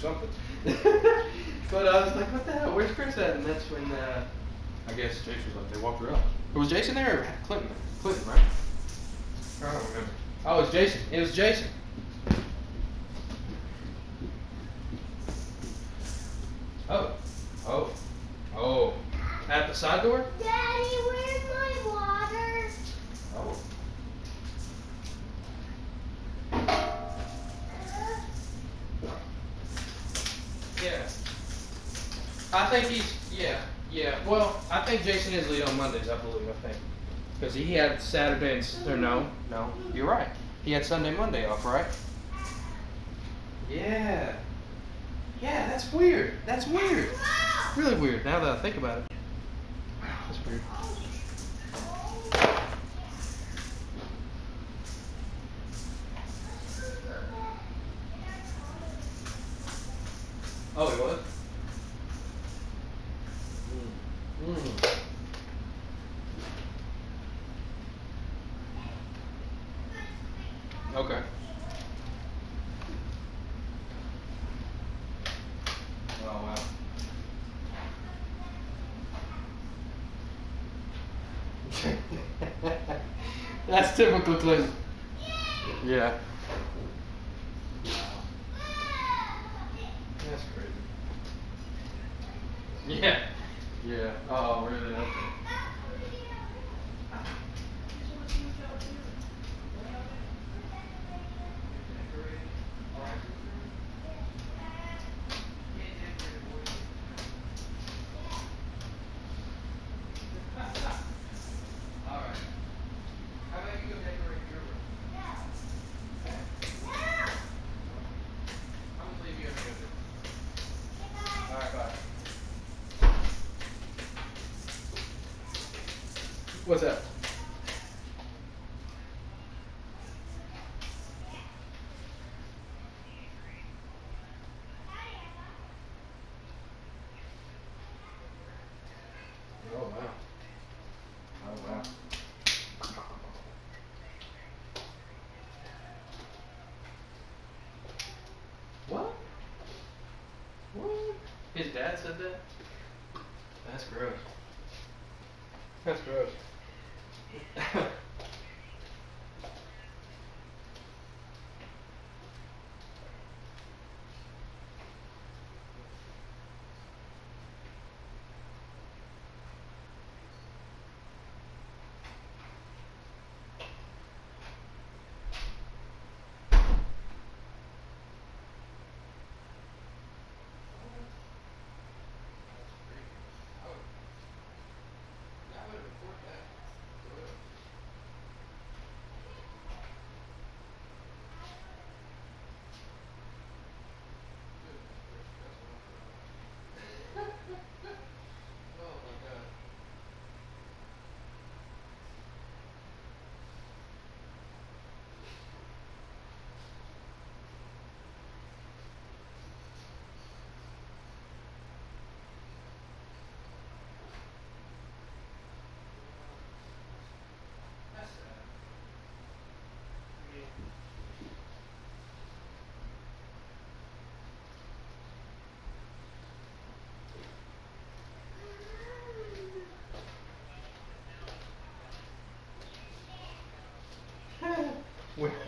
something. But I was like, what the hell? Where's Chris at? And that's when I guess Jason was like, they walked her up. Was Jason there or Clinton? Clinton, right? I don't remember. Oh, it was Jason. It was Jason. Oh. At the side door? Daddy, where's my water? Oh. Yeah. I think he's, yeah. Well, I think Jason is lead on Mondays, I believe, Because he had Saturday or no, you're right. He had Sunday, Monday off, right? Yeah. Yeah, that's weird. That's weird. Really weird now that I think about it. Wow, that's weird. Oh, it was? Okay. Oh, wow. That's typical Clinton. Yeah. That's crazy. Yeah. Yeah. Oh, really? Okay. What's that? Oh, wow. Oh, wow. What? What? His dad said that? That's gross. That's gross.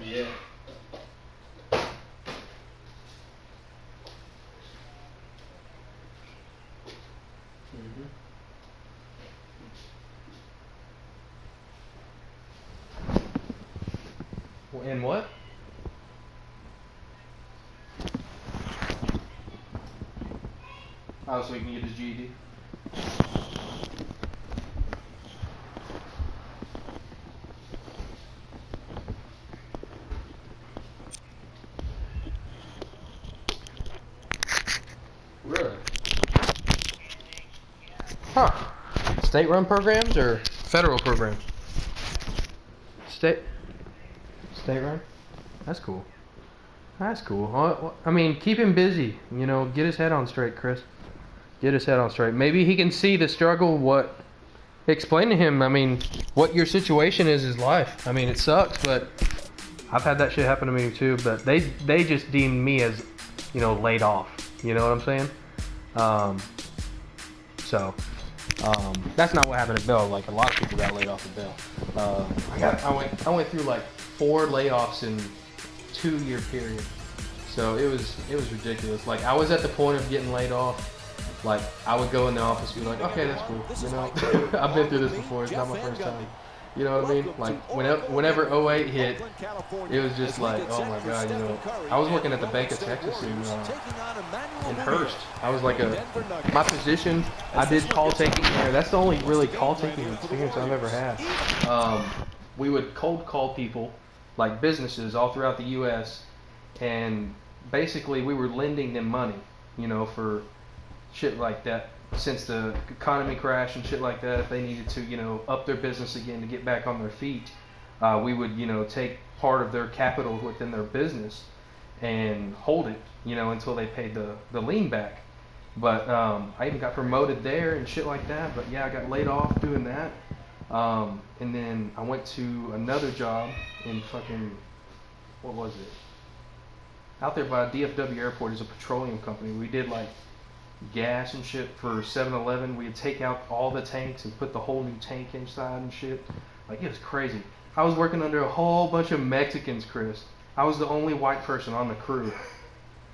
Yeah. And what? Oh, so he can get his GED? Really? Huh. State-run programs or federal programs? State-run? That's cool. That's cool. Well, I mean, keep him busy. You know, get his head on straight, Chris. Get his head on straight. Maybe he can see the struggle. Explain to him, I mean, what your situation is life. I mean, it sucks, but I've had that shit happen to me too. But they just deemed me as, laid off. You know what I'm saying? That's not what happened at Bell. Like, a lot of people got laid off at Bell. I went through like 4 layoffs in 2-year period. So it was ridiculous. Like, I was at the point of getting laid off. Like, I would go in the office and be like, okay, that's cool. You know, I've been through this before. It's not my first time. You know what I mean? Like, whenever 08 hit, it was just like, oh my God, you know. I was working at the Bank of Texas in Hearst. I was like my position, I did call taking there. That's the only really call taking experience I've ever had. We would cold call people, like businesses all throughout the U.S., and basically we were lending them money, you know, for shit like that. Since the economy crashed and shit like that, if they needed to, you know, up their business again to get back on their feet, we would, you know, take part of their capital within their business and hold it, you know, until they paid the lien back. But I even got promoted there and shit like that. But yeah, I got laid off doing that. And then I went to another job in fucking, what was it? Out there by DFW Airport is a petroleum company. We did like gas and shit for 7-Eleven. We'd take out all the tanks and put the whole new tank inside and shit. Like, it was crazy. I was working under a whole bunch of Mexicans, Chris. I was the only white person on the crew.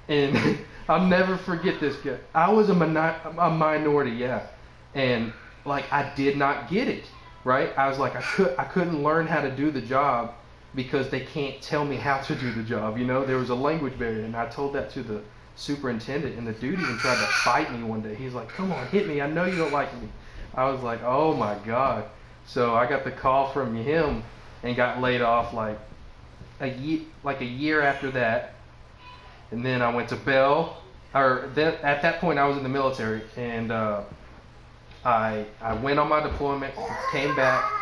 And I'll never forget this guy. I was a minority, yeah. And like, I did not get it, right? I was like, I couldn't learn how to do the job because they can't tell me how to do the job, you know? There was a language barrier, and I told that to the superintendent, and the dude even tried to fight me one day. He's like, come on, hit me, I know you don't like me. I was like, oh my God. So I got the call from him and got laid off like a year after that. And then I went to Bell, at that point I was in the military, and I went on my deployment, came back,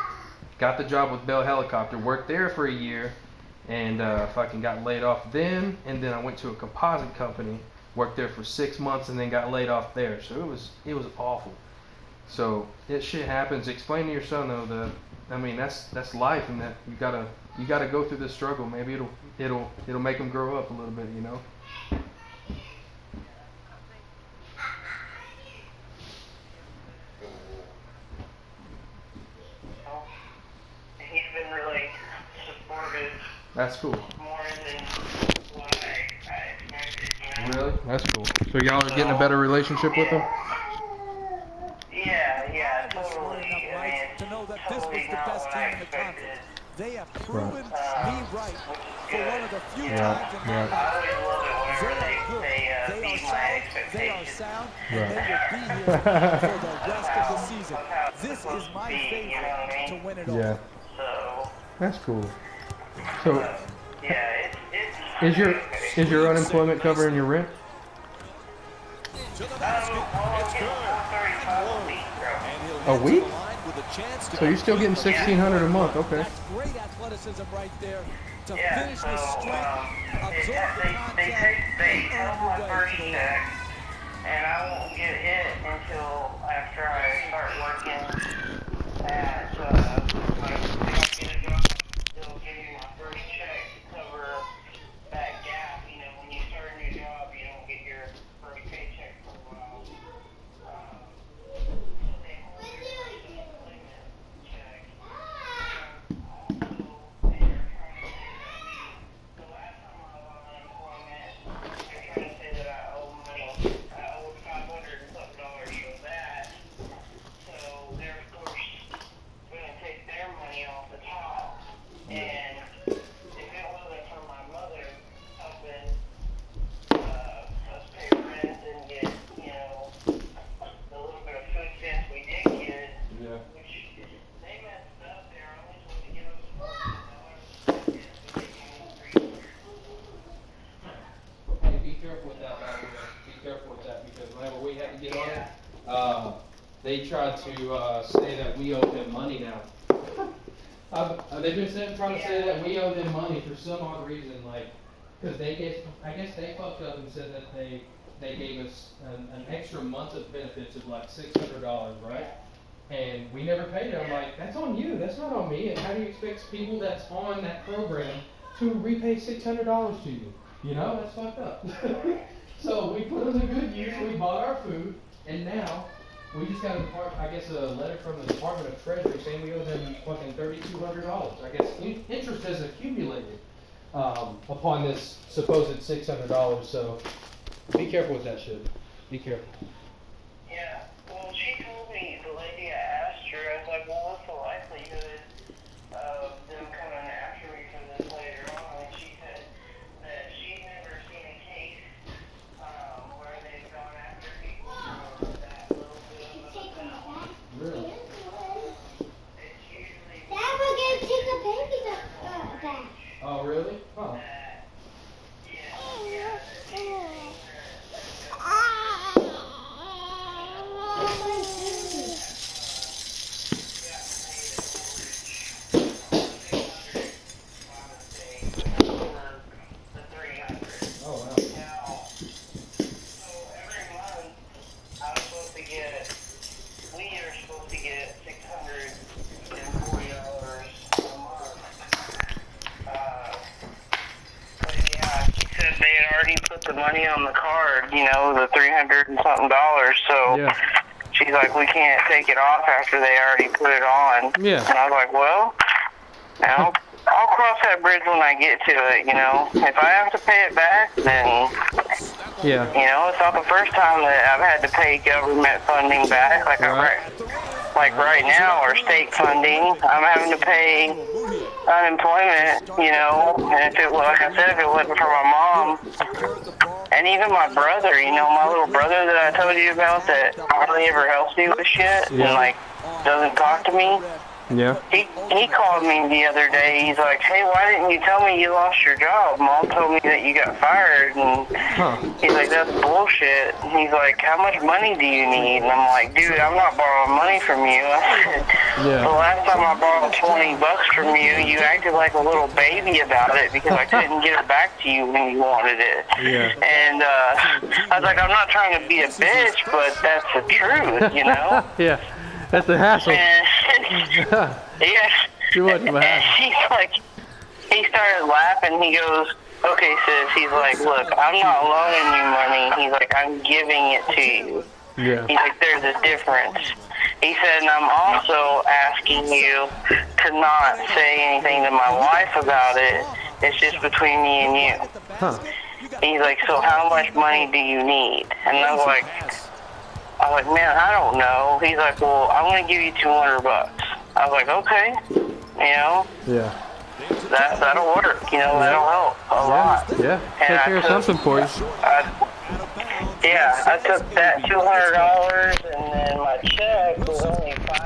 got the job with Bell Helicopter, worked there for a year, and fucking got laid off then. And then I went to a composite company, worked there for 6 months, and then got laid off there. So it was awful. So that shit happens. Explain to your son though that, I mean, that's life, and that you gotta go through this struggle. Maybe it'll make him grow up a little bit, you know. He's been really supportive. That's cool. More than what I expected, you know? Really? That's cool. So y'all are getting a better relationship with him? Yeah, totally. I mean, To know that this was totally the not best what team I in the expected. conference. They have proven me right for Good. one of the few Yeah, times in my yeah. life. I always love it whenever They are good. they They are beat my solid. They are expectations. sound, Right. and they will be here for the rest of the season. This is my favorite to win it all. Yeah. So, That's cool. So yeah, it's is your unemployment covering your rent? A week? So you're still getting $1,600 a month, okay. That's great athleticism right there to Yeah, finish so with strength, absorb the contact, they and cut earn my your way first to the check, and I won't get it until after I start working at when I get a job. They'll give you my first check to cover that gap. You know, when you start a new job, you don't get your first paycheck for a while. So they hold your first unemployment check. Also, they are trying to say that the last time I was on unemployment, they're trying to say that I owe money. I owe $500 and something for that. So they're of course going to take their money off the top. And if it wasn't for my mother helping us pay rent and get, you know, the little bit of food stamps we did get, Yeah. which they messed up. They're only supposed to give us $14 to get you Hey, be careful with that, by the way. Be careful with that, because whenever we had to get on it, they tried to say that we owe them money now. They've been trying to say that we owe them money for some odd reason, like, because I guess they fucked up and said that they gave us an extra month of benefits of like $600, right? And we never paid it. I'm like, that's on you. That's not on me. And how do you expect people that's on that program to repay $600 to you? You know, that's fucked up. So we put them in good bought our food, and now we just got I guess a letter from the Department of Treasury saying we owe them fucking $3,200. I guess interest has accumulated upon this supposed $600. So be careful with that shit. Be careful. Yeah. Well, she told me, the lady I asked her, I was like, well, what's the likelihood of them coming after me for this later on? And she said that she's never seen a case where they've gone after people for that little bit of a amount. Really? It's usually Dad, we're gonna take a baby back. Oh, really? Huh. Oh, wow. We are supposed to get $640 a month. But yeah, she said they had already put the money on the card, you know, the $300 and something dollars. So Yeah. she's like, we can't take it off after they already put it on. Yeah. And I was like, well, I'll cross that bridge when I get to it, you know. If I have to pay it back, then, Yeah. you know, it's not the first time that I've had to pay government funding back. Like right now, or state funding, I'm having to pay unemployment, you know. And if it, like I said, if it wasn't for my mom, and even my brother, you know, my little brother that I told you about that hardly ever helps me with shit, and like doesn't talk to me. Yeah. He called me the other day. He's like, hey, why didn't you tell me you lost your job? Mom told me that you got fired. And he's like, that's bullshit. And he's like, how much money do you need? And I'm like, dude, I'm not borrowing money from you. I said, the last time I borrowed $20 from you, you acted like a little baby about it because I couldn't get it back to you when you wanted it. Yeah. And I was like, I'm not trying to be a bitch, but that's the truth, you know? Yeah. That's a hassle. Yeah. Too much of a And hassle. he's like, he started laughing. He goes, okay, sis. He's like, look, I'm not loaning you money. He's like, I'm giving it to you. Yeah. He's like, there's a difference. He said, and I'm also asking you to not say anything to my wife about it. It's just between me and you. Huh. He's like, so how much money do you need? And I was like, man, I don't know. He's like, well, I'm going to give you $200. I was like, okay, you know. Yeah. That'll work, you know, that'll help a lot. Yeah. Take care of something for you. I took that $200 and then my check was only $500.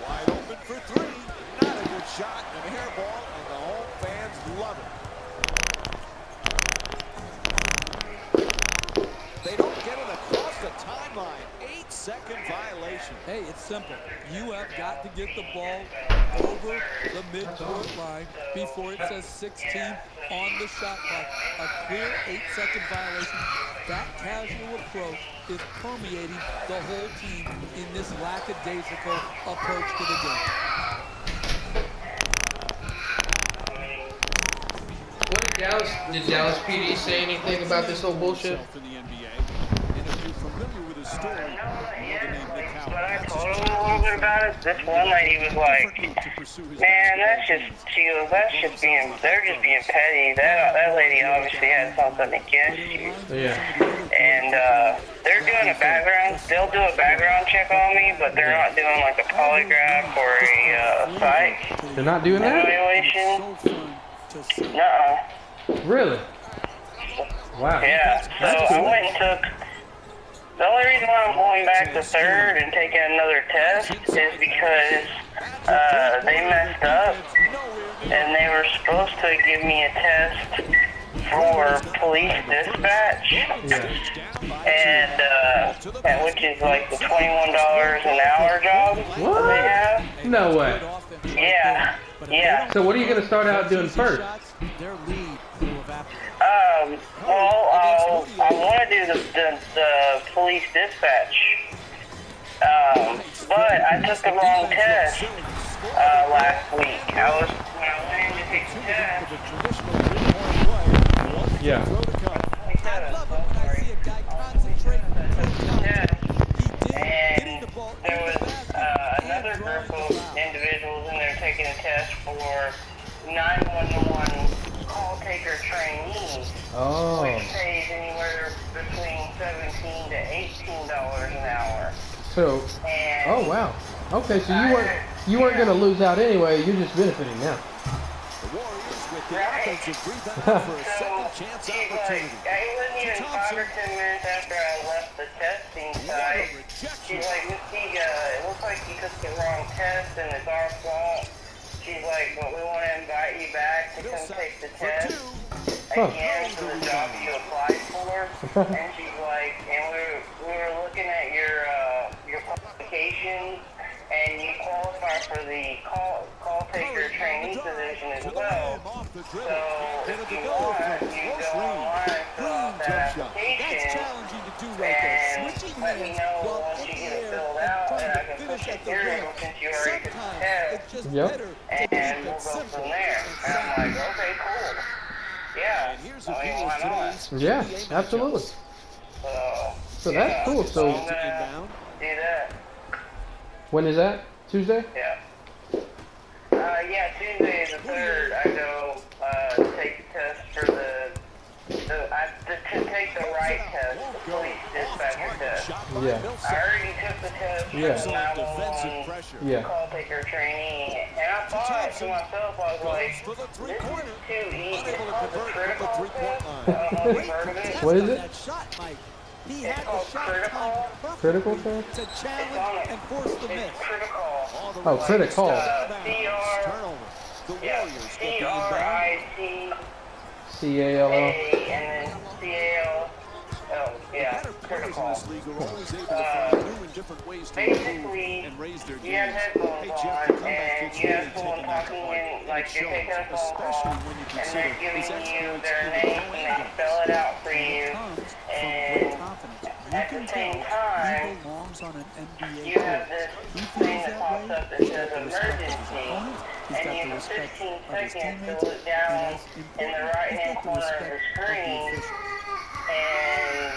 Wide open for three. Not a good shot. An air ball, and the home fans love it. They don't get it across the timeline. 8-second violation. Hey, it's simple. You have got to get the ball over the midcourt line before it says 16 on the shot clock. A clear 8-second violation. That casual approach is permeating the whole team in this lackadaisical approach to the game. Did Dallas PD say anything about this whole bullshit? In the NBA. And if you're familiar with his story, But I told him a little bit about it. This one lady was like, man, they're just being petty. That lady obviously had something against you. Yeah. And they'll do a background check on me, but they're not doing like a polygraph or a psych They're not doing that? evaluation. Nuh-uh. Really? Wow. Yeah, so I went and took, the only reason why I'm going back to third and taking another test is because they messed up and they were supposed to give me a test for police dispatch, and which is like the $21 an hour job that they have. No way. Yeah. So what are you going to start out doing first? I want to do the police dispatch. But I took the wrong test last week. When I went in to take the test. Yeah. I love it when I see a guy concentrate. And there was another group of individuals in there taking a test for 911 call taker trainees, Oh. which pays anywhere between $17 to $18 an hour. So. And Oh wow. Okay, so you weren't gonna lose out anyway. You're just benefiting now. The Warriors with the Right. offensive rebound for a second chance she's opportunity. like, it wasn't even 5 or 10 minutes after I left the testing site. She's like, Miss Tiga, it looks like you took the wrong test and it's our fault. She's like, but we want to invite you back to come take the test again for the job you applied for. And she's like, and we were looking at your qualifications, and you qualify for the call taker trainee position as well. So if you want, you go online and fill out that application, and let me know once you get it filled out, and I can push it through since you already took the test. Yep. And we'll go from there. And I'm like, okay, cool. Yeah. I mean, why not? Yeah, absolutely. So that's cool. So So I'm gonna do that. when is that? Tuesday? Yeah. Yeah, Tuesday the 3rd, I go take the test for to take the right test, the police dispatcher test. Yeah. I already took the test for Yeah. the 911 Yeah. call taker trainee, and I thought to myself, I was like, this is too easy. It's called the critical test. I don't know if you've heard of it. What is it? That shot, Mike. He It's had the called shot critical. timed perfectly Critical test? to challenge and force the miss. It's critical. Oh, critical. CR, The yeah, Warriors get the inbound. CALL. and then CAL. Oh, yeah, Better players in critical. this league are always able to find new and different ways to Basically, improve and raise their you have games. headphones Hey, Jeff, the on, comeback and kid's you have really someone taking that to talking heart. in, like It you're taking a shows, phone call, especially when you and consider they're giving his you exploits their in the name, no and they angles. spell it out for you, and at the same time, you have this thing that pops up that says emergency, and you have 15 seconds to look down in the right-hand corner of the screen and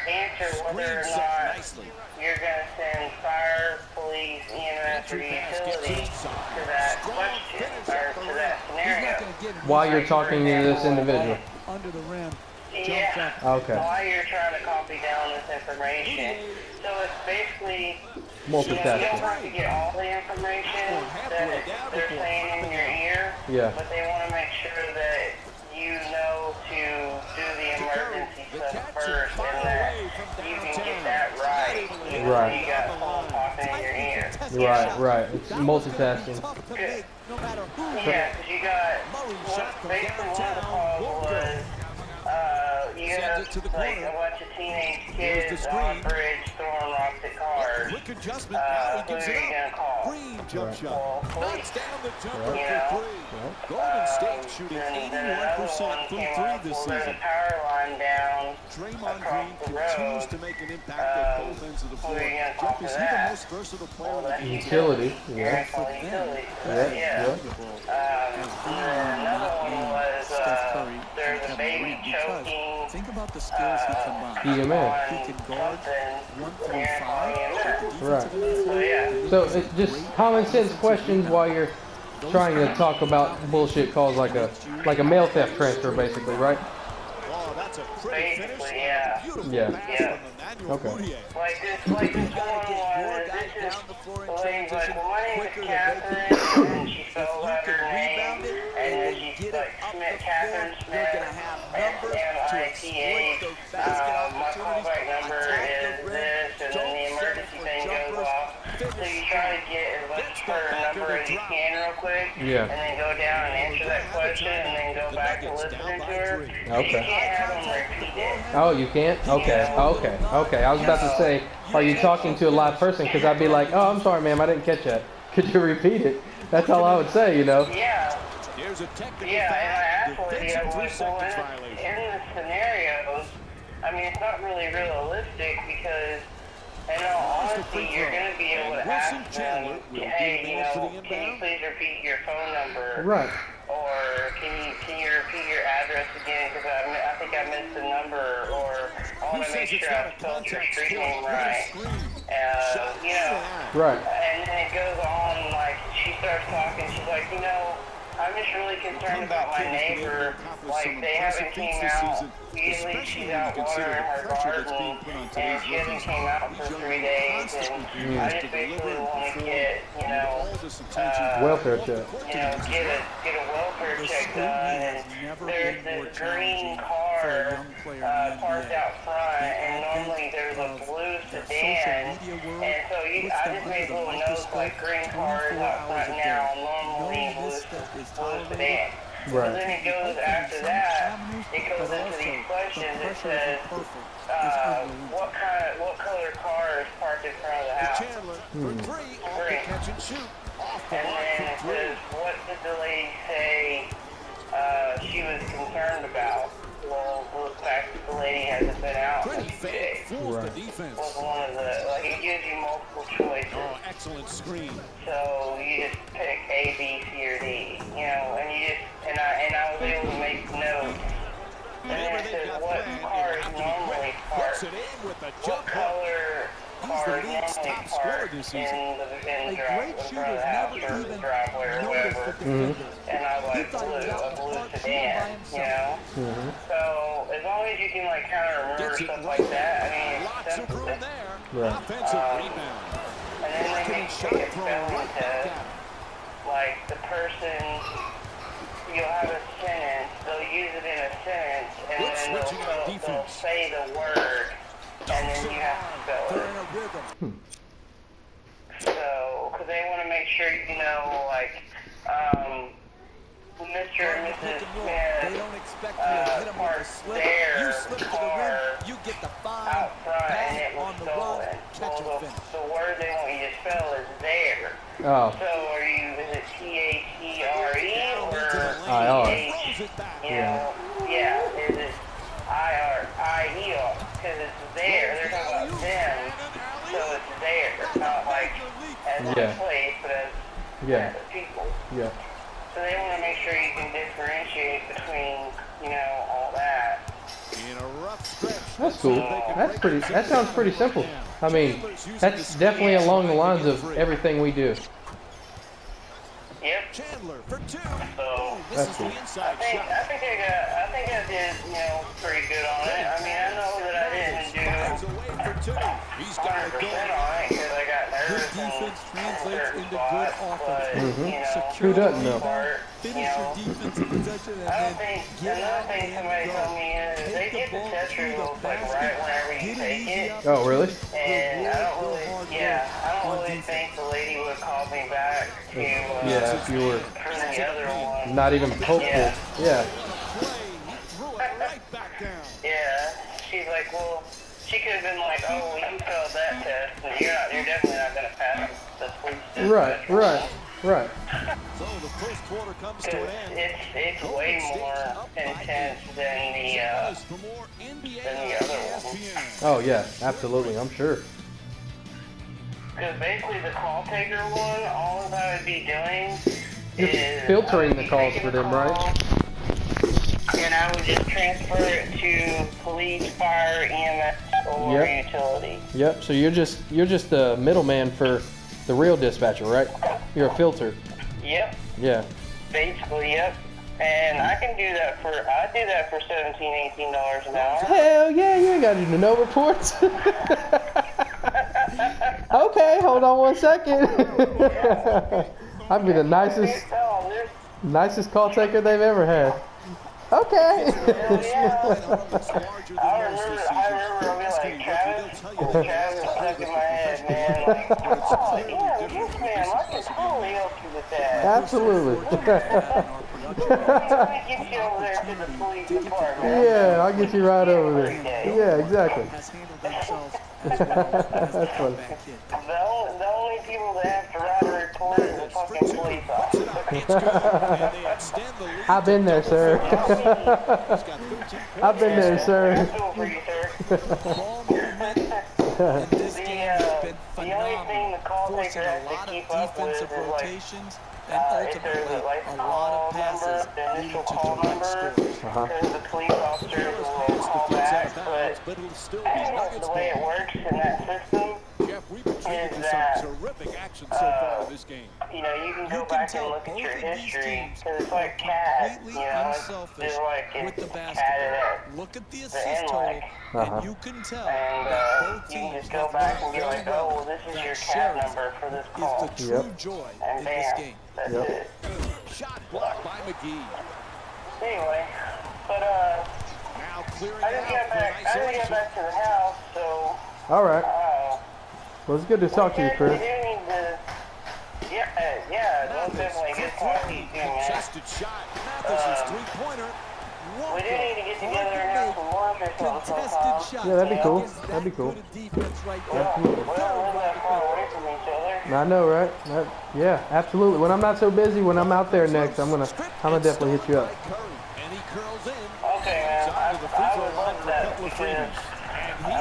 answer whether or not you're going to send fire, police, EMS, or utility to that question, or to that scenario. While you're talking to this individual. Under the rim. Yeah. Okay. While you're trying to copy down this information. So it's basically, you don't Multitasking. have to get all the information that they're saying in your ear, Yeah. but they want to make sure that you know to do the emergency stuff first, and that you can get that right, even though you got someone talking in your ear. Right. It's multitasking. Good. Yeah, because you got, basically one of the calls was, you have like a bunch of teenage kids on a bridge throwing rocks at cars. Quick adjustment. Now he Who gives are it you gonna up. call? Green jump Right. shot. Well, Knocks police. down the jumper You for know, three. Golden State shooting then 81% another one from came three up, this well, there's a season. power line down Draymond across Green the continues road. to make an impact at both ends of the Who floor. are you gonna Jeff, talk is to he the that? most versatile player Well, on the that's team? Utility. You're Yeah. gonna call utility. Yeah. Another one was, there's a baby choking, Think about the skills he combines. EMS. He can guard something, 1 you're through gonna call 5. EMS. Right. So yeah. So it's just common sense questions while you're trying to talk about bullshit calls like a mail theft transfer, basically, right? Oh, that's a pretty finish. Basically, yeah. Beautiful Yeah. pass Yeah. from Emmanuel Okay. Mudiay. Like this one was, this is, the lady's like, well, my name is Catherine, and she spells out her name, and then she's like, Smith, Catherine Smith, S-M-I-T-H, my callback number is this, and then the emergency thing goes off. So you try to get as much of her number as you can real quick, Yeah. and then go down and answer that question, and then go back to listening to her. Okay. You can't have them repeated. Oh, you can't? Okay. I was about to say, are you talking to a live person? Because I'd be like, oh, I'm sorry, ma'am, I didn't catch that. Could you repeat it? That's all I would say, you know? Yeah. Here's a technical Yeah, and I asked foul. the lady, I Defensive was like, 3 seconds well, violation. in the scenarios, I mean, it's not really realistic because And honestly, you're going to be able to Wilson ask Chandler them, will be hey, the you man for know, the can you inbound. please repeat your phone number? Right. Or can you repeat your address again? Because I think I missed the number. Or I want to make sure I spelled your street name right. You know. Right. And then it goes on, like, she starts talking. She's like, you know, I'm just really concerned about my neighbor. Like, they haven't came out. Usually she's out watering her garden, and she hasn't came out for 3 days. And I just basically want to get, you know, Welfare check. you know, get a welfare check done. And there's this green car parked out front, and normally there's a blue sedan. And so I just made little notes like green cars out front now, normally blue sedan. Right. So then it goes after that, it goes into these questions. It says, what color car is parked in front of the house? Chandler for three off the Green. catch and shoot. Off the And mark then it for three. says, what did the lady say she was concerned about? Well, the fact that the lady hasn't been out Pretty in 2 fake. days Fools Right. the defense. was one of the, like, it gives you multiple choices. Oh, excellent screen. So you just pick A, B, C, or D, you know, and you just, and I was able to make notes. And then it says what car is normally Puts parked, it in with a what jump hook. color He's car the is league's normally top scorer parked this in season. the A driveway, great in front of shooter's the house never or the even driveway or noticed whatever. the defender. And I was He like, thought he was out a in the blue park shooting by sedan, himself. you know? So as long as you can like kind of remember Gets it stuff right like that, I mean, it's Lots of simple. room there. Right. Offensive rebound. And then they Getting make shot a thrown spelling right back test. at him. Like the person, you'll have a sentence, they'll use it in a sentence, and Good then switching on they'll defense. say the word, and then you have to spell They're it. in a rhythm. So, because they want to make sure you know, like, Mr. and Mrs. They Smith don't expect you to hit them with a parked slip. their You slip to the car rim, you get the fine. out front, and it Pass was on the run, stolen. catch and Well, finish. the word they want you to spell is there. Oh. So is it T-H-E-R-E or I-R. T-H, Throws it back. you know, yeah, is it I-R-I-E-R, because it's there, they're talking about them, so it's there, not like as Yeah. a place, but as Yeah. people. Yeah. So they want to make sure you can differentiate between, you know, all that. In a rough stretch. That's cool. That sounds pretty simple. I mean, that's definitely along the lines of everything we do. Yep. Chandler for two. So This is That's the cool. inside I shot. think I did, you know, pretty good on it. I mean, I know that I didn't do Fires away for two. He's got it 100% going. on it because I got Good nervous in defense translates certain into good spots, offense. but, you know, Secure Who doesn't the know? rebound, finish You your know, defensive possession, and I don't then think, get another out thing and somebody go. told me is they Take the get the ball test to the results like basket, right whenever you get an take easy it. Oh, really? And I don't Reward really, your hard yeah, work I don't on really defense. think the lady would have called me back to, Yeah, if you were for the other one. not even hopeful. Yeah. Yeah. Play. He threw it right back down. Yeah, she's like, well, she could have been like, oh, well, you failed that test, and you're definitely not going to pass the police test. Right. Right. Right. So the first quarter comes to Because an end. it's way more intense than For more NBA than the on other one. ESPN. Oh yeah. Absolutely. I'm sure. Because basically the call taker one, all that I would be doing You're is filtering I would the be calls taking for the them, right? call, and I would just transfer it to police, fire, EMS, or Yep. utility. Yep. So you're just the middleman for the real dispatcher, right? You're a filter. Yep, Yeah. basically, yep. And I can do that I do that for $17, $18 an hour. Hell yeah, you ain't got to do no reports. Okay, hold on one second. I'd be the nicest call taker they've ever had. Okay. Hell yeah. I remember, I'll be like, Travis stuck in my head, man. Like, oh, yeah, yes, ma'am, I can totally help you with that. Absolutely. Let me get you over there to the police department. Yeah, I'll get you right over there. Yeah, exactly. Has handled themselves as well as That's funny. back in. The only people that have to write a report is the fucking police officer. It's good. And they extend the lead. I've been there, sir. He's got 13 I've been there, That's sir. cool for you, sir. Ball movement in this game thing the call forcing taker a has to lot of keep up with defensive is like, rotations, if and there's ultimately like a lot of call passes number, the leading initial to call direct number, scores. because the police officers Careless will pass call deflects out back, of bounds, but it'll still be Nuggets the way it ball. works in that system Jeff, we've been treated is to that, some terrific action so far in this game. you know, you can You go can back and tell look at both your of these history, teams because it's are like CAD, completely you know, unselfish they're like with the it's CAD basketball. Look at the assist total, and you can tell and that both you can teams just go have back and learned be very like, oh, well, well this is that your CAD sharing number for this is call, the true joy and in this bam, game. that's it. Shot blocked by McGee. Anyway, but Now clearing I didn't out get for back. an I didn't get isolation. back to the house, so All right. uh, Well, it's good to talk to you, we Chris. do need to. Yeah, most Mathis definitely for good talk to you three. too, man. Contested shot. Mathis' three-pointer. We do need to get together and have some lunch or something Contested sometime. shots. Yeah, that'd be cool. Against That'd be that cool. good a defense right We there. Absolutely. don't live that far away from each other. I know, right? Yeah, absolutely. When I'm not so busy, when I'm out there next, I'm gonna definitely hit you up. And he curls in. Okay, man. He's on to the free I throw would line love for a that couple of because, freebies. I mean,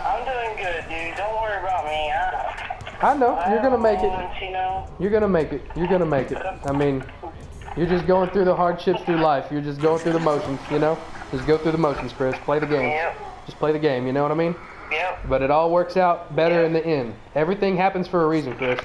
I'm doing good, dude. Don't worry about me. I know you're gonna make it. Lunch, you know. You're gonna make it. You're gonna make it. I mean, you're just going through the hardships through life. You're just going through the motions, you know. Just go through the motions, Chris. Play the game. Yep. Just play the game. You know what I mean? Yep. But it all works out better in the end. Everything happens for a reason, Chris.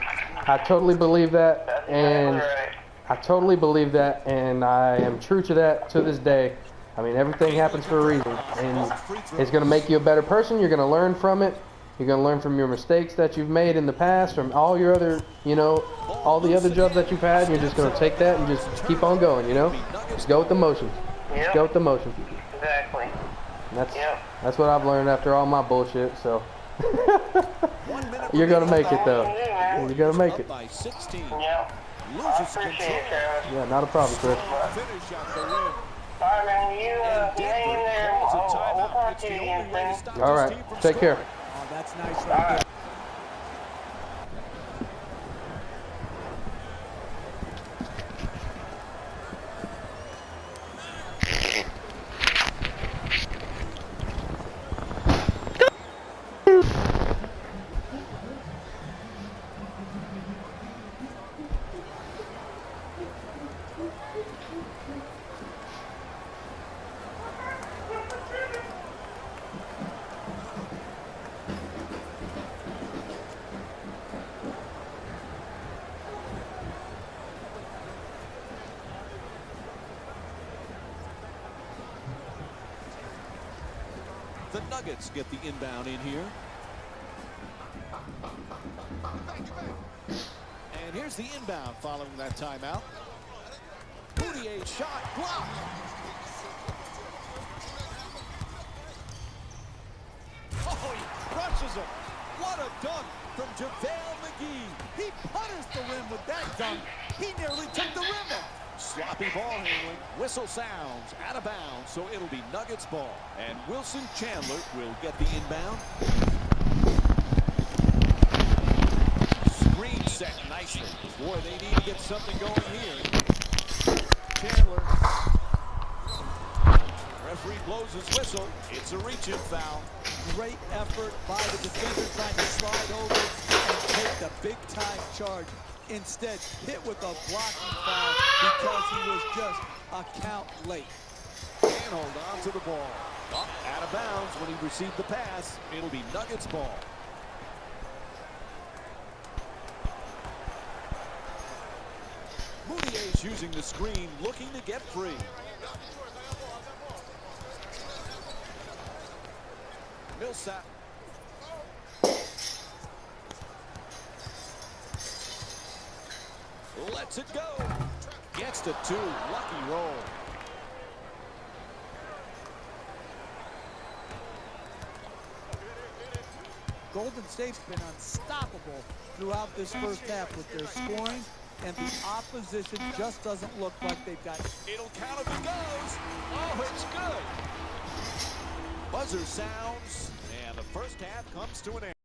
I totally believe that, That's and exactly right. I totally believe that, and I am true to that to this day. I mean, everything happens for a reason, and it's going to make you a better person. You're going to learn from it. You're going to learn from your mistakes that you've made in the past, from all your other, you know, all the other jobs that you've had. And you're just going to take that and just keep on going, you know? Just go with the motion. Just go with the motion. Exactly. And that's what I've learned after all my bullshit, so. You're going to make it, though. You're going to make it. By 16. Yep. I Loses appreciate control. it, Travis. Yeah, not a problem, Chris. Finish at the rim. All right, man. Will you hang in there? Calls a We'll timeout. talk It's to you the again only way to soon. stop All this right. team from Take care. scoring. Oh, that's nice All right there. right. The Nuggets get the inbound in here. And here's the inbound following that timeout. Boutier's shot blocked. Oh, he crushes him. What a dunk from JaVale McGee. He punished the rim with that dunk. He nearly took the rim off. Sloppy ball handling. Whistle sounds out of bounds, so it'll be Nuggets ball. And Wilson Chandler will get the inbound. Screen set nicely. Boy, they need to get something going here. Chandler. Referee blows his whistle. It's a reach-in foul. Great effort by the defender trying to slide over and take the big-time charge. Instead, hit with a blocking foul because he was just a count late. And hold on to the ball. Up, out of bounds when he received the pass. It'll be Nuggets ball. Boutier's using the screen, looking to get free. Millsap. Lets it go. Gets to two. Lucky roll. Golden State's been unstoppable throughout this first half with their scoring, and the opposition just doesn't look like they've got. It'll count if it goes. Oh, it's good. Buzzer sounds, and the first half comes to an end.